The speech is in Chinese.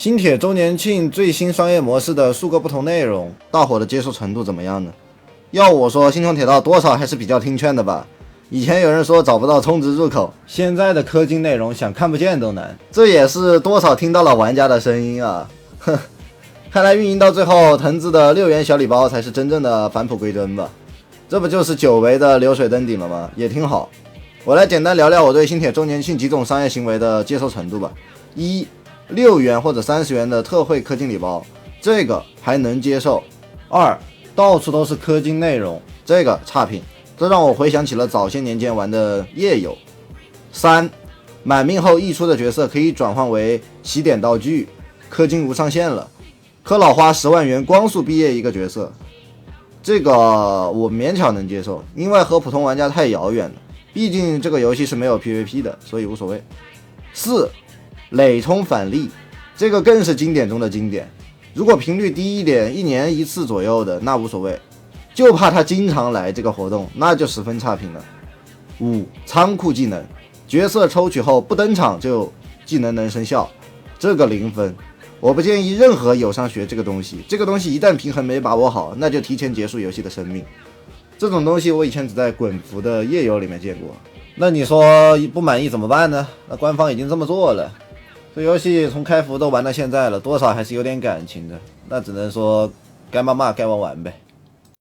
星铁周年庆最新商业模式的数个不同内容，大伙的接受程度怎么样呢？要我说，星穹铁道多少还是比较听劝的吧。以前有人说找不到充值入口，现在的氪金内容想看不见都难，这也是多少听到了玩家的声音啊。哼，看来运营到最后，藤子的6元小礼包才是真正的返璞归真吧。这不就是久违的流水登顶了吗？也挺好。我来简单聊聊我对星铁周年庆几种商业行为的接受程度吧。6元或者30元的特惠氪金礼包，这个还能接受。2，到处都是氪金内容，这个差评，这让我回想起了早些年间玩的夜游。3，满命后溢出的角色可以转换为起点道具，氪金无上限了。氪老花10万元光速毕业一个角色，这个我勉强能接受，因为和普通玩家太遥远了，毕竟这个游戏是没有 PVP 的，所以无所谓。4，累充返利，这个更是经典中的经典。如果频率低一点，1年1次左右的，那无所谓，就怕他经常来这个活动，那就十分差评了。5，仓库技能，角色抽取后不登场就技能能生效，这个0分。我不建议任何友商学这个东西，这个东西一旦平衡没把握好，那就提前结束游戏的生命。这种东西我以前只在滚服的夜游里面见过。那你说不满意怎么办呢？那官方已经这么做了，这游戏从开服都玩到现在了，多少还是有点感情的，那只能说该骂骂该玩玩呗。